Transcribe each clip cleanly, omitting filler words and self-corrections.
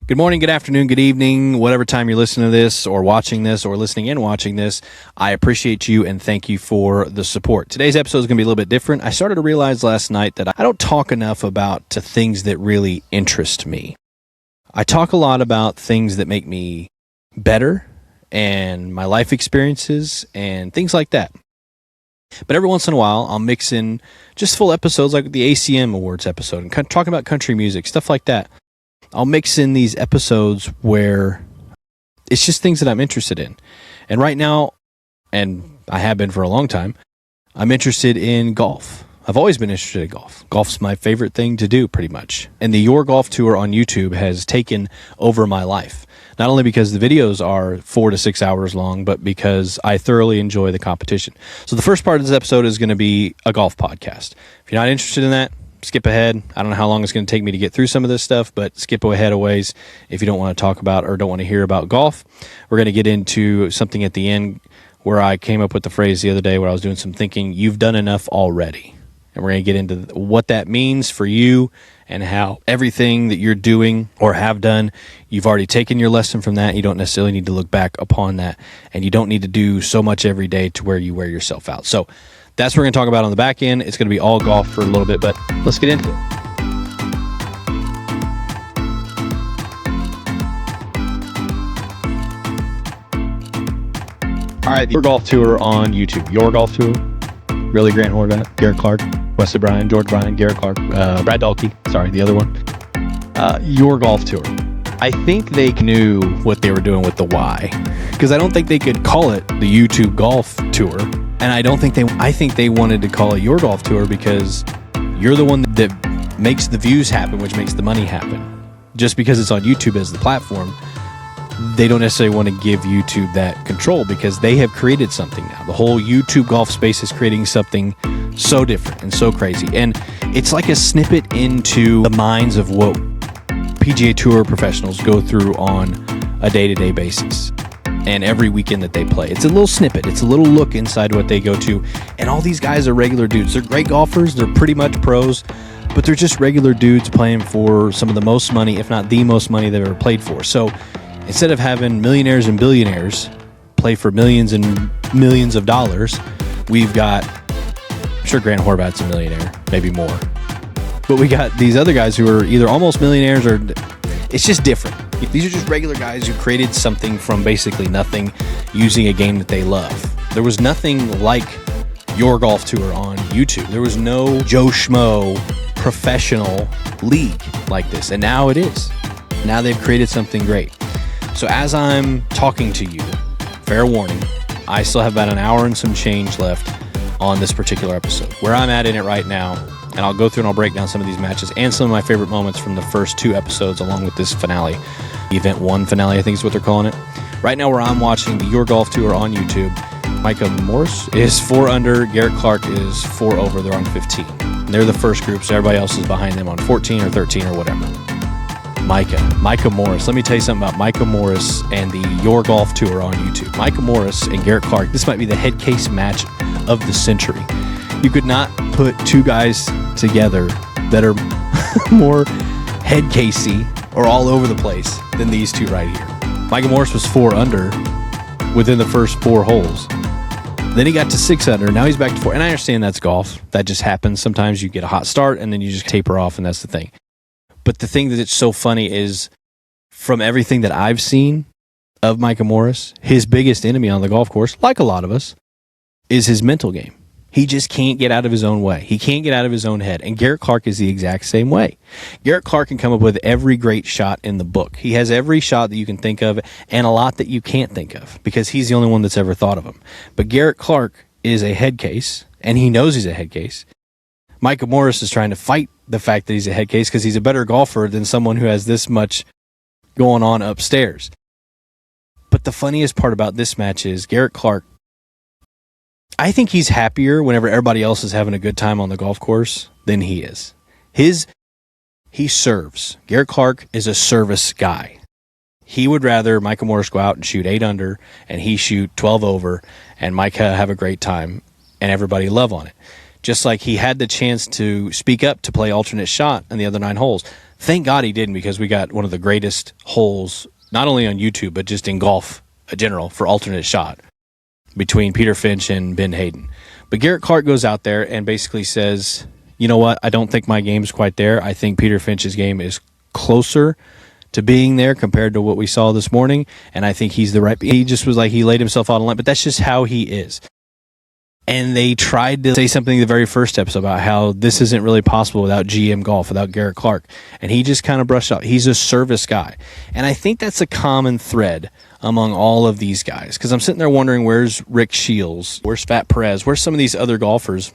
Good morning, good afternoon, good evening, whatever time you're listening to this or watching this or listening and watching this. I appreciate you and thank you for the support. Today's episode is going to be a little bit different. I started to realize last night that I don't talk enough about things that really interest me. I talk a lot about things that make me better and my life experiences and things like that. But every once in a while, I'll mix in just full episodes like the ACM Awards episode and talking about country music, stuff like that. I'll mix in these episodes where it's just things that I'm interested in. And right now, and I have been for a long time, I'm interested in golf. I've always been interested in golf. Golf's my favorite thing to do, pretty much. And the Your Golf Tour on YouTube has taken over my life. Not only because the videos are 4 to 6 hours long, but because I thoroughly enjoy the competition. So the first part of this episode is going to be a golf podcast. If you're not interested in that, skip ahead. I don't know how long it's going to take me to get through some of this stuff, but skip ahead a ways if you don't want to talk about or don't want to hear about golf. We're going to get into something at the end where I came up with the phrase the other day where I was doing some thinking, you've done enough already. And we're going to get into what that means for you and how everything that you're doing or have done, you've already taken your lesson from that. You don't necessarily need to look back upon that. And you don't need to do so much every day to where you wear yourself out. So that's what we're going to talk about on the back end. It's going to be all golf for a little bit, but let's get into it. All right, Your Golf Tour on YouTube. Your Golf Tour. Really, Grant Horvat, Garrett Clark, Wesley Bryan, George Bryan, Garrett Clark, Brad Dahlke. Sorry, the other one. Your Golf Tour. I think they knew what they were doing with the Y, because I don't think they could call it the YouTube Golf Tour. And I think they wanted to call it Your Golf Tour because you're the one that makes the views happen, which makes the money happen. Just because it's on YouTube as the platform, they don't necessarily want to give YouTube that control because they have created something now. The whole YouTube golf space is creating something so different and so crazy. And it's like a snippet into the minds of what PGA Tour professionals go through on a day-to-day basis. And every weekend that they play. It's a little snippet. It's a little look inside what they go to. And all these guys are regular dudes. They're great golfers. They're pretty much pros. But they're just regular dudes playing for some of the most money, if not the most money they've ever played for. So instead of having millionaires and billionaires play for millions and millions of dollars, we've got, I'm sure Grant Horvat's a millionaire, maybe more. But we got these other guys who are either almost millionaires or it's just different. These are just regular guys who created something from basically nothing using a game that they love. There was nothing like Your Golf Tour on YouTube. There was no Joe Schmo professional league like this. And now it is. Now they've created something great. So as I'm talking to you, fair warning, I still have about an hour and some change left on this particular episode. Where I'm at in it right now, and I'll go through and I'll break down some of these matches and some of my favorite moments from the first 2 episodes along with this finale. Event 1 finale, I think is what they're calling it. Right now where I'm watching the Your Golf Tour on YouTube, Micah Morris is 4 under, Garrett Clark is 4 over, they're on 15. And they're the first group, so everybody else is behind them on 14 or 13 or whatever. Micah Morris. Let me tell you something about Micah Morris and the Your Golf Tour on YouTube. Micah Morris and Garrett Clark, this might be the head case match of the century. You could not put 2 guys together that are more head casey or all over the place than these 2 right here. Micah Morris was 4 under within the first 4 holes. Then he got to 6 under. Now he's back to 4. And I understand that's golf. That just happens. Sometimes you get a hot start and then you just taper off, and that's the thing. But the thing that it's so funny is from everything that I've seen of Micah Morris, his biggest enemy on the golf course, like a lot of us, is his mental game. He just can't get out of his own way. He can't get out of his own head. And Garrett Clark is the exact same way. Garrett Clark can come up with every great shot in the book. He has every shot that you can think of and a lot that you can't think of because he's the only one that's ever thought of them. But Garrett Clark is a head case, and he knows he's a head case. Micah Morris is trying to fight the fact that he's a head case because he's a better golfer than someone who has this much going on upstairs. But the funniest part about this match is Garrett Clark, I think he's happier whenever everybody else is having a good time on the golf course than he is. He serves. Garrett Clark is a service guy. He would rather Micah Morris go out and shoot 8 under and he shoot 12 over and Micah have a great time and everybody love on it. Just like he had the chance to speak up to play alternate shot in the other 9 holes. Thank God he didn't, because we got one of the greatest holes, not only on YouTube, but just in golf in general, for alternate shot between Peter Finch and Ben Hayden. But Garrett Clark goes out there and basically says, you know what, I don't think my game's quite there. I think Peter Finch's game is closer to being there compared to what we saw this morning, and I think he's the right. He just was like, he laid himself out on line, but that's just how he is. And they tried to say something in the very first episode about how this isn't really possible without GM Golf, without Garrett Clark. And he just kind of brushed off. He's a service guy. And I think that's a common thread among all of these guys. Because I'm sitting there wondering, where's Rick Shields? Where's Fat Perez? Where's some of these other golfers?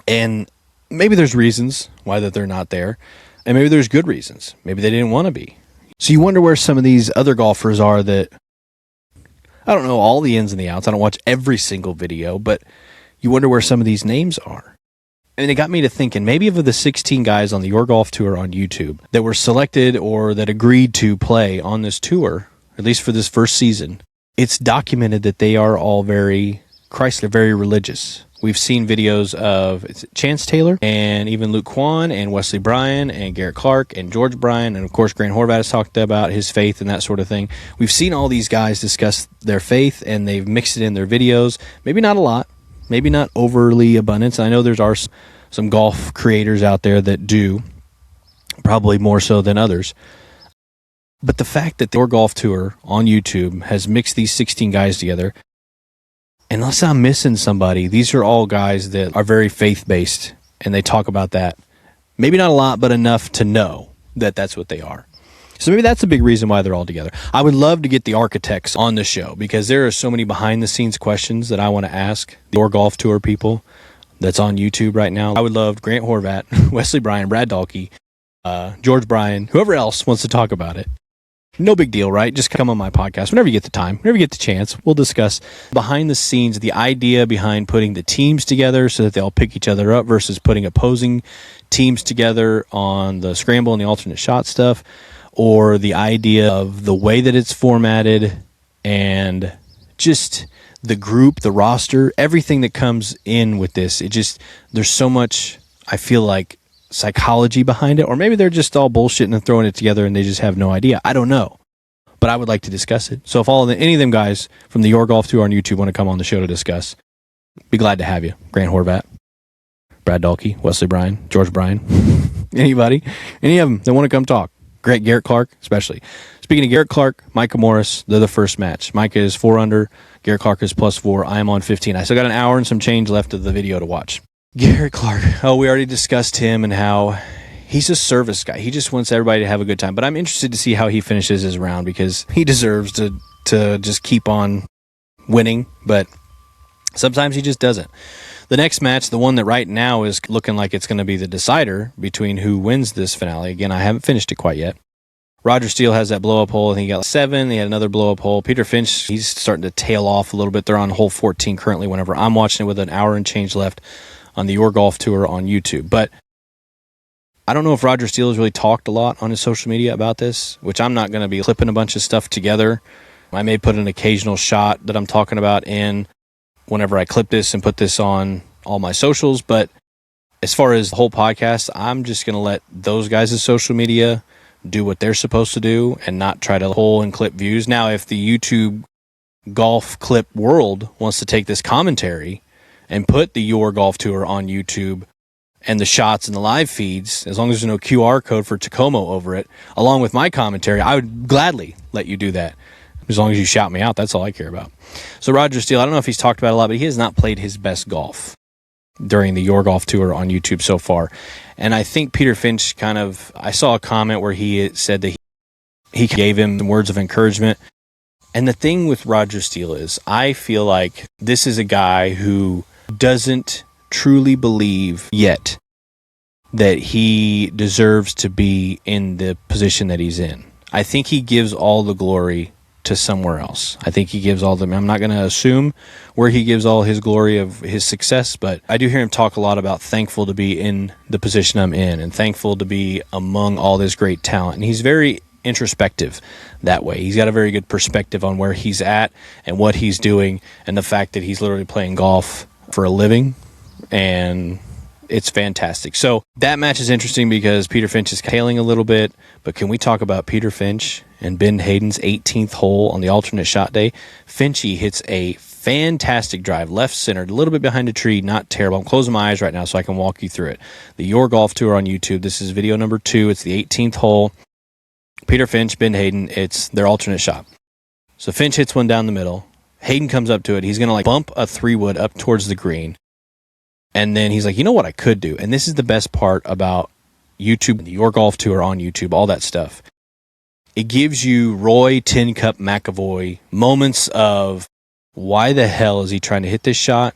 And maybe there's reasons why that they're not there. And maybe there's good reasons. Maybe they didn't want to be. So you wonder where some of these other golfers are that, I don't know all the ins and the outs. I don't watch every single video, but you wonder where some of these names are. And it got me to thinking, maybe of the 16 guys on the Your Golf Tour on YouTube that were selected or that agreed to play on this tour, at least for this first season, it's documented that they are all very Chrysler, very religious. We've seen videos of Chance Taylor and even Luke Kwan and Wesley Bryan and Garrett Clark and George Bryan. And, of course, Grant Horvat has talked about his faith and that sort of thing. We've seen all these guys discuss their faith, and they've mixed it in their videos. Maybe not a lot. Maybe not overly abundant. I know there's some golf creators out there that do, probably more so than others. But the fact that the Your Golf Tour on YouTube has mixed these 16 guys together, unless I'm missing somebody, these are all guys that are very faith-based, and they talk about that. Maybe not a lot, but enough to know that that's what they are. So maybe that's a big reason why they're all together. I would love to get the architects on the show, because there are so many behind-the-scenes questions that I want to ask the Your Golf Tour people that's on YouTube right now. I would love Grant Horvat, Wesley Bryan, Brad Dahlke, George Bryan, whoever else wants to talk about it. No big deal, right? Just come on my podcast whenever you get the time, whenever you get the chance. We'll discuss behind the scenes, the idea behind putting the teams together so that they all pick each other up versus putting opposing teams together on the scramble and the alternate shot stuff, or the idea of the way that it's formatted and just the group, the roster, everything that comes in with this. There's so much, I feel like, psychology behind it, or maybe they're just all bullshitting and throwing it together and they just have no idea. I don't know, but I would like to discuss it. So if any of them guys from the Your Golf Tour on YouTube want to come on the show to discuss, be glad to have you. Grant Horvat, Brad Dahlke, Wesley Bryan, George Bryan, anybody, any of them that want to come talk. Garrett Clark, especially. Speaking of Garrett Clark, Micah Morris, they're the first match. Micah is 4 under, Garrett Clark is +4. I am on 15. I still got an hour and some change left of the video to watch. Garrett Clark. Oh, we already discussed him and how he's a service guy. He just wants everybody to have a good time. But I'm interested to see how he finishes his round, because he deserves to just keep on winning. But sometimes he just doesn't. The next match, the one that right now is looking like it's going to be the decider between who wins this finale. Again, I haven't finished it quite yet. Roger Steele has that blow-up hole. I think he got 7. He had another blow-up hole. Peter Finch, he's starting to tail off a little bit. They're on hole 14 currently whenever I'm watching it, with an hour and change left on the Your Golf Tour on YouTube. But I don't know if Roger Steele has really talked a lot on his social media about this, which I'm not going to be clipping a bunch of stuff together. I may put an occasional shot that I'm talking about in whenever I clip this and put this on all my socials. But as far as the whole podcast, I'm just going to let those guys' social media do what they're supposed to do and not try to pull and clip views. Now, if the YouTube golf clip world wants to take this commentary and put the Your Golf Tour on YouTube and the shots and the live feeds, as long as there's no QR code for Tacoma over it, along with my commentary, I would gladly let you do that. As long as you shout me out, that's all I care about. So Roger Steele, I don't know if he's talked about it a lot, but he has not played his best golf during the Your Golf Tour on YouTube so far. And I think Peter Finch I saw a comment where he said that he gave him some words of encouragement. And the thing with Roger Steele is, I feel like this is a guy who doesn't truly believe yet that he deserves to be in the position that he's in. I think he gives all the glory to somewhere else. I think he gives I'm not going to assume where he gives all his glory of his success, but I do hear him talk a lot about thankful to be in the position I'm in and thankful to be among all this great talent. And he's very introspective that way. He's got a very good perspective on where he's at and what he's doing, and the fact that he's literally playing golf for a living and It's fantastic. So that match is interesting because Peter Finch is tailing a little bit, but can we talk about Peter Finch and Ben Hayden's 18th hole on the alternate shot day? Finchy hits a fantastic drive, left centered, a little bit behind a tree, not terrible. I'm closing my eyes right now so I can walk you through it. The Your Golf Tour on YouTube. This is video number 2. It's the 18th hole. Peter Finch, Ben Hayden, it's their alternate shot. So Finch hits one down the middle. Hayden comes up to it. He's going to bump a 3-wood up towards the green. And then he's like, you know what I could do? And this is the best part about YouTube, the Your Golf Tour on YouTube, all that stuff. It gives you Roy Tin Cup McAvoy moments of why the hell is he trying to hit this shot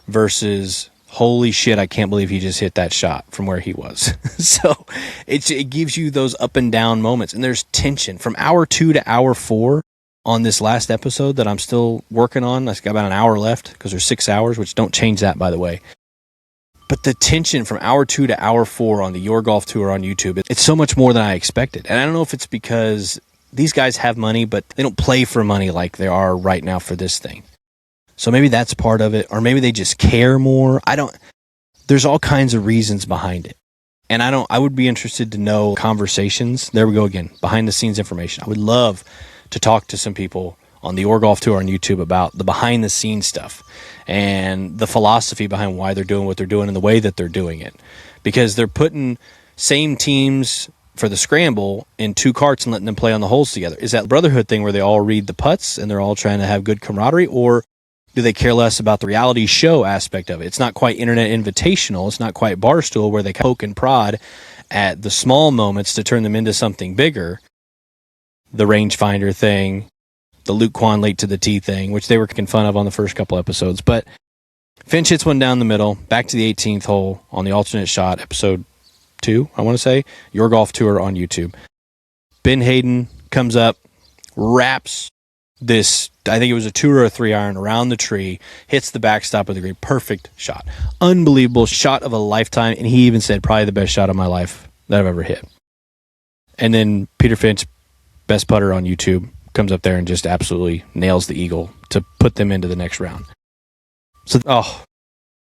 versus holy shit, I can't believe he just hit that shot from where he was. So it gives you those up and down moments. And there's tension from hour 2 to hour 4 on this last episode that I'm still working on. I've got about an hour left because there's 6 hours, which don't change that, by the way. But the tension from hour 2 to hour 4 on the Your Golf Tour on YouTube, it's so much more than I expected. And I don't know if it's because these guys have money, but they don't play for money like they are right now for this thing. So maybe that's part of it, or maybe they just care more. There's all kinds of reasons behind it. And I would be interested to know conversations. There we go again, behind the scenes information. I would love to talk to some people on the Your Golf Tour on YouTube about the behind the scenes stuff and the philosophy behind why they're doing what they're doing and the way that they're doing it. Because they're putting same teams for the scramble in 2 carts and letting them play on the holes together. Is that brotherhood thing where they all read the putts and they're all trying to have good camaraderie, or do they care less about the reality show aspect of it? It's not quite internet invitational. It's not quite Barstool where they poke and prod at the small moments to turn them into something bigger. The rangefinder thing, the Luke Quan late to the tee thing, which they were making fun of on the first couple episodes. But Finch hits one down the middle, back to the 18th hole on the alternate shot, episode 2, I want to say, Your Golf Tour on YouTube. Ben Hayden comes up, wraps this, I think it was a 2 or a 3 iron around the tree, hits the backstop of the green. Perfect shot. Unbelievable shot of a lifetime. And he even said, probably the best shot of my life that I've ever hit. And then Peter Finch, best putter on YouTube, comes up there and just absolutely nails the eagle to put them into the next round. So,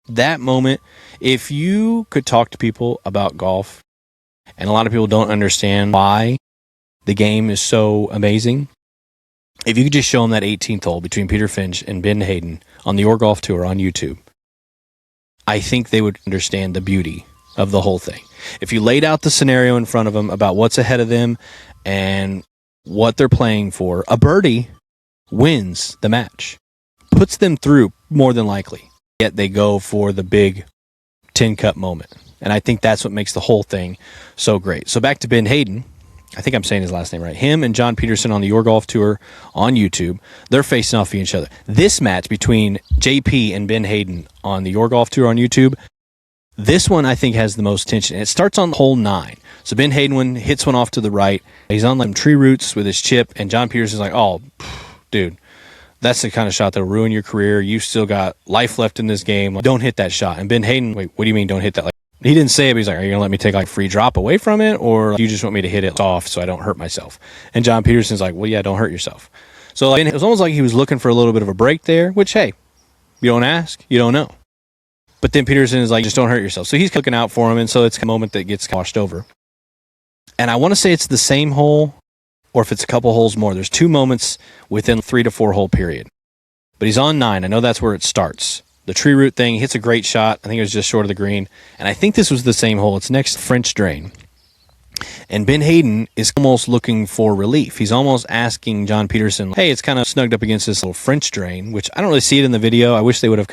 that moment, if you could talk to people about golf, and a lot of people don't understand why the game is so amazing, if you could just show them that 18th hole between Peter Finch and Ben Hayden on the Your Golf Tour on YouTube, I think they would understand the beauty of the whole thing. If you laid out the scenario in front of them about what's ahead of them and what they're playing for, a birdie wins the match, puts them through more than likely. Yet they go for the big tin cup moment. And I think that's what makes the whole thing so great. So back to Ben Hayden. I think I'm saying his last name right. Him and John Peterson on the Your Golf Tour on YouTube, they're facing off each other. This match between JP and Ben Hayden on the Your Golf Tour on YouTube, this one I think has the most tension. And it starts on hole 9. So Ben Hayden hits one off to the right. He's on them tree roots with his chip, and John Peterson's like, oh, dude, that's the kind of shot that'll ruin your career. You've still got life left in this game. Don't hit that shot. And Ben Hayden, wait, what do you mean don't hit that? He didn't say it, but he's like, are you going to let me take a free drop away from it, or you just want me to hit it off so I don't hurt myself? And John Peterson's like, well, yeah, don't hurt yourself. So it was almost like he was looking for a little bit of a break there, which, hey, you don't ask, you don't know. But then Peterson is like, just don't hurt yourself. So he's looking out for him, and so it's a moment that gets washed over. And I want to say it's the same hole, or if it's a couple holes more. There's 2 moments within 3 to 4 hole period. But he's on 9. I know that's where it starts. The tree root thing, hits a great shot. I think it was just short of the green. And I think this was the same hole. It's next French drain. And Ben Hayden is almost looking for relief. He's almost asking John Peterson, hey, it's kind of snugged up against this little French drain, which I don't really see it in the video. I wish they would have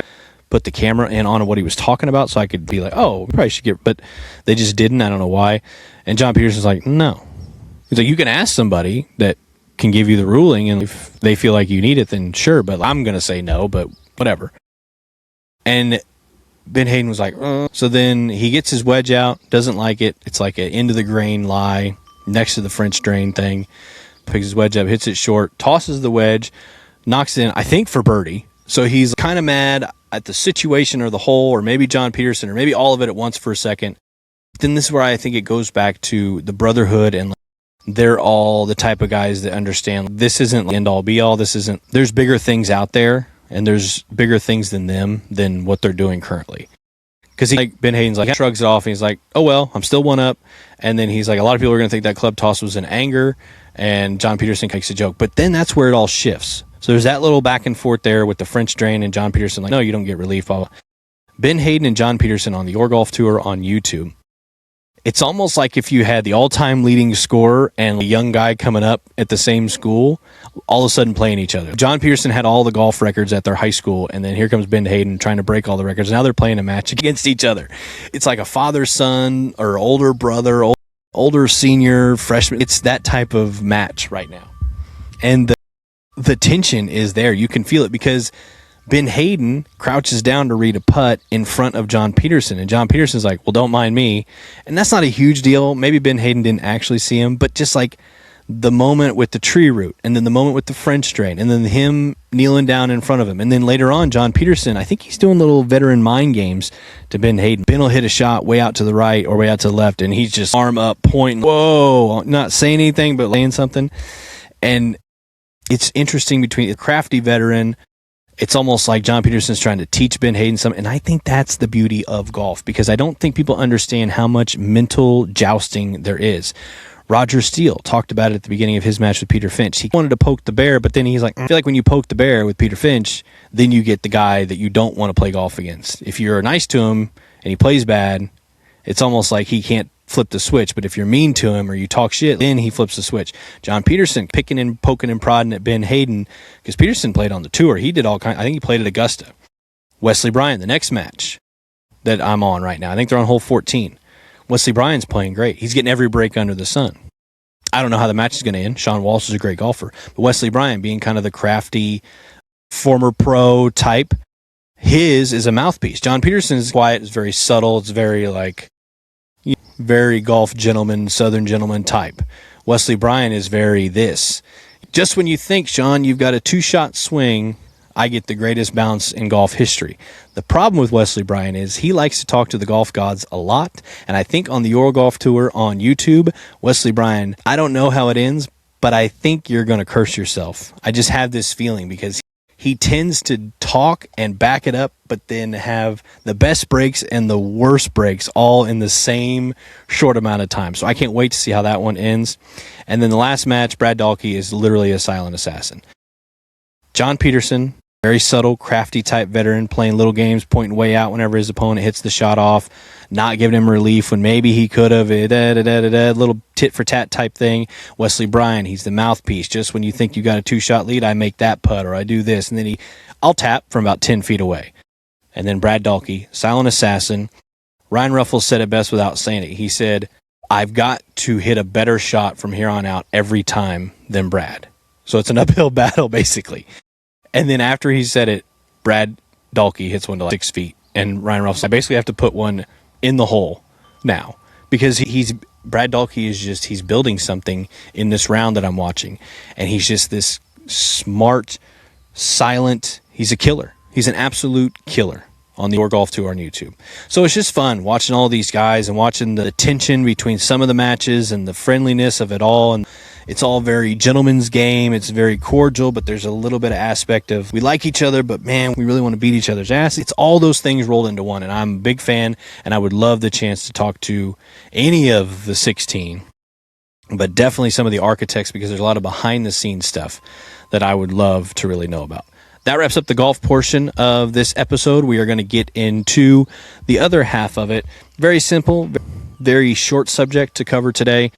put the camera in on what he was talking about so I could be like, oh, we probably should get, but they just didn't. I don't know why. And John Peterson's like, no. He's like, you can ask somebody that can give you the ruling, and if they feel like you need it, then sure, but I'm going to say no, but whatever. And Ben Hayden was like, So then he gets his wedge out, doesn't like it. It's like an end of the grain lie next to the French drain thing. Picks his wedge up, hits it short, tosses the wedge, knocks it in, I think for birdie. So he's kind of mad at the situation or the hole, or maybe John Peterson, or maybe all of it at once for a second. Then this is where I think it goes back to the brotherhood, and they're all the type of guys that understand this isn't end all be all. There's bigger things out there, and there's bigger things than them than what they're doing currently. Because Ben Hayden's like, shrugs it off, and he's like, oh, well, I'm still 1-up. And then he's like, a lot of people are going to think that club toss was in anger, and John Peterson makes a joke. But then that's where it all shifts. So there's that little back and forth there with the French drain and John Peterson like, no, you don't get relief. Blah, blah. Ben Hayden and John Peterson on the Your Golf Tour on YouTube. It's almost like if you had the all-time leading scorer and a young guy coming up at the same school, all of a sudden playing each other. John Peterson had all the golf records at their high school, and then here comes Ben Hayden trying to break all the records. Now they're playing a match against each other. It's like a father-son or older brother, older senior, freshman. It's that type of match right now. And the tension is there. You can feel it because Ben Hayden crouches down to read a putt in front of John Peterson, and John Peterson's like, well, don't mind me. And that's not a huge deal. Maybe Ben Hayden didn't actually see him, but just like the moment with the tree root, and then the moment with the French drain, and then him kneeling down in front of him. And then later on, John Peterson, I think he's doing little veteran mind games to Ben Hayden. Ben will hit a shot way out to the right or way out to the left, and he's just arm up, pointing, whoa, not saying anything, but laying something. And it's interesting between a crafty veteran. It's almost like John Peterson's trying to teach Ben Hayden something. And I think that's the beauty of golf, because I don't think people understand how much mental jousting there is. Roger Steele talked about it at the beginning of his match with Peter Finch. He wanted to poke the bear, but then he's like, I feel like when you poke the bear with Peter Finch, then you get the guy that you don't want to play golf against. If you're nice to him and he plays bad, it's almost like he can't flip the switch. But if you're mean to him or you talk shit, then he flips the switch. John Peterson picking and poking and prodding at Ben Hayden, because Peterson played on the tour. He did all kinds. I think he played at Augusta. Wesley Bryan, the next match that I'm on right now, I think they're on hole 14. Wesley Bryan's playing great. He's getting every break under the sun. I don't know how the match is going to end. Sean Walsh is a great golfer. But Wesley Bryan, being kind of the crafty former pro type, his is a mouthpiece. John Peterson is quiet. It's very subtle. It's very like very golf gentleman, southern gentleman type. Wesley Bryan is very this. Just when you think, Sean, you've got a 2-shot swing, I get the greatest bounce in golf history. The problem with Wesley Bryan is he likes to talk to the golf gods a lot. And I think on the Your Golf Tour on YouTube, Wesley Bryan, I don't know how it ends, but I think you're going to curse yourself. I just have this feeling because he tends to talk and back it up, but then have the best breaks and the worst breaks all in the same short amount of time. So I can't wait to see how that one ends. And then the last match, Brad Dahlke is literally a silent assassin. John Peterson, very subtle, crafty type veteran, playing little games, pointing way out whenever his opponent hits the shot off, not giving him relief when maybe he could have, little tit-for-tat type thing. Wesley Bryan, he's the mouthpiece. Just when you think you got a 2-shot lead, I make that putt, or I do this, and then I'll tap from about 10 feet away. And then Brad Dahlke, silent assassin. Ryan Ruffles said it best without saying it. He said, I've got to hit a better shot from here on out every time than Brad. So it's an uphill battle, basically. And then after he said it, Brad Dahlke hits one to like 6 feet. And Ryan Ruffles, I basically have to put one in the hole now, because Brad Dahlke is just, he's building something in this round that I'm watching. And he's just this smart, silent, he's a killer. He's an absolute killer on the Your Golf Tour on YouTube. So it's just fun watching all these guys and watching the tension between some of the matches and the friendliness of it all. And it's all very gentleman's game. It's very cordial, but there's a little bit of aspect of we like each other, but man, we really want to beat each other's ass. It's all those things rolled into one, and I'm a big fan, and I would love the chance to talk to any of the 16, but definitely some of the architects, because there's a lot of behind-the-scenes stuff that I would love to really know about. That wraps up the golf portion of this episode. We are going to get into the other half of it. Very simple, very short subject to cover today.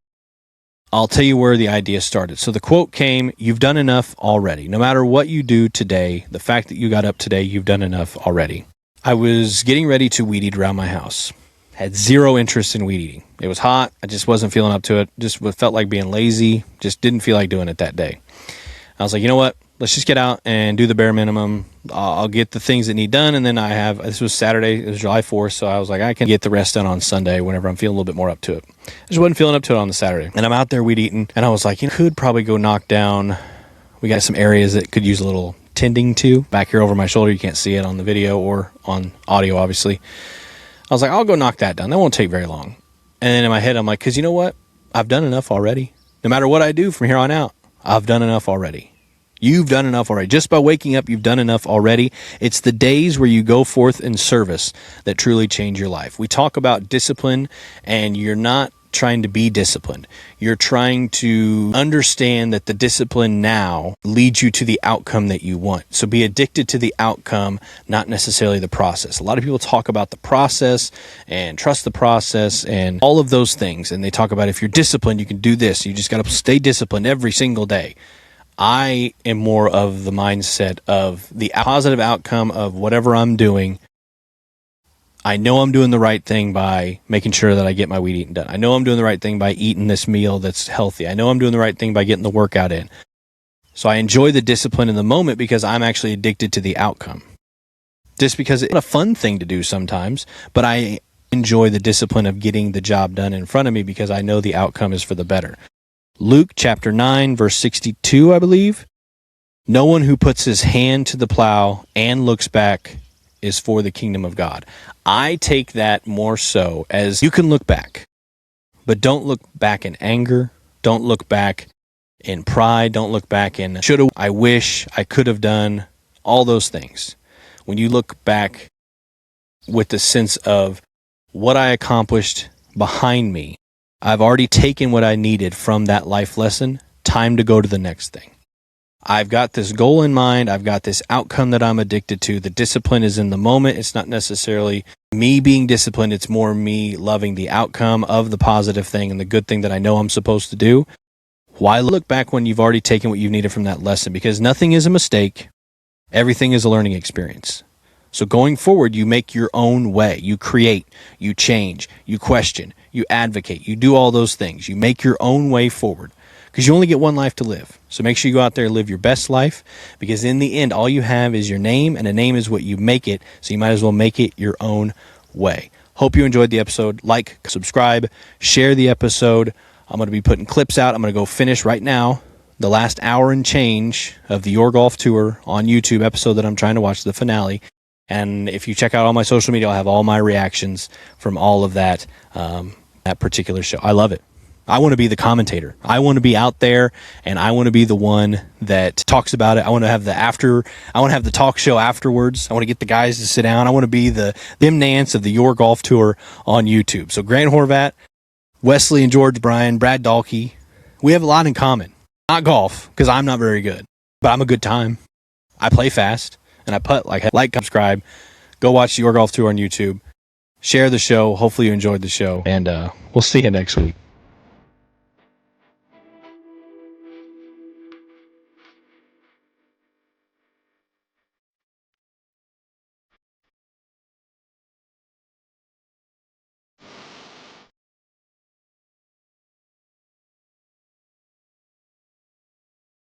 I'll tell you where the idea started. So the quote came, you've done enough already. No matter what you do today, the fact that you got up today, you've done enough already. I was getting ready to weed eat around my house. Had zero interest in weed eating. It was hot. I just wasn't feeling up to it. Just felt like being lazy. Just didn't feel like doing it that day. I was like, you know what? Let's just get out and do the bare minimum. I'll get the things that need done. And then this was Saturday, it was July 4th. So I was like, I can get the rest done on Sunday whenever I'm feeling a little bit more up to it. I just wasn't feeling up to it on the Saturday. And I'm out there weed eating. And I was like, could probably go knock down. We got some areas that could use a little tending to. Back here over my shoulder, you can't see it on the video or on audio, obviously. I was like, I'll go knock that down. That won't take very long. And then in my head, I'm like, because you know what? I've done enough already. No matter what I do from here on out, I've done enough already. You've done enough already. Just by waking up, you've done enough already. It's the days where you go forth in service that truly change your life. We talk about discipline, and you're not trying to be disciplined. You're trying to understand that the discipline now leads you to the outcome that you want. So be addicted to the outcome, not necessarily the process. A lot of people talk about the process and trust the process and all of those things. And they talk about if you're disciplined, you can do this. You just got to stay disciplined every single day. I am more of the mindset of the positive outcome of whatever I'm doing. I know I'm doing the right thing by making sure that I get my weed eating done. I know I'm doing the right thing by eating this meal that's healthy. I know I'm doing the right thing by getting the workout in. So I enjoy the discipline in the moment because I'm actually addicted to the outcome. Just because it's a fun thing to do sometimes, but I enjoy the discipline of getting the job done in front of me because I know the outcome is for the better. Luke chapter 9, verse 62, I believe. No one who puts his hand to the plow and looks back is for the kingdom of God. I take that more so as you can look back, but don't look back in anger. Don't look back in pride. Don't look back in shoulda, I wish, I could have done, all those things. When you look back with the sense of what I accomplished behind me, I've already taken what I needed from that life lesson. Time to go to the next thing. I've got this goal in mind. I've got this outcome that I'm addicted to. The discipline is in the moment. It's not necessarily me being disciplined. It's more me loving the outcome of the positive thing and the good thing that I know I'm supposed to do. Why look back when you've already taken what you've needed from that lesson? Because nothing is a mistake. Everything is a learning experience. So going forward, you make your own way. You create, you change, you question, you advocate, you do all those things. You make your own way forward because you only get one life to live. So make sure you go out there and live your best life because in the end, all you have is your name, and a name is what you make it. So you might as well make it your own way. Hope you enjoyed the episode. Like, subscribe, share the episode. I'm going to be putting clips out. I'm going to go finish right now the last hour and change of the Your Golf Tour on YouTube episode that I'm trying to watch, the finale. And if you check out all my social media, I'll have all my reactions from all of that, that particular show. I love it. I want to be the commentator. I want to be out there, and I want to be the one that talks about it. I want to have the talk show afterwards. I want to get the guys to sit down. I want to be the Nance of the Your Golf Tour on YouTube. So Grant Horvat, Wesley and George Bryan, Brad Dalkey, we have a lot in common. Not golf, because I'm not very good, but I'm a good time. I play fast. And I putt like, subscribe, go watch the Your Golf Tour on YouTube, share the show. Hopefully you enjoyed the show, and we'll see you next week.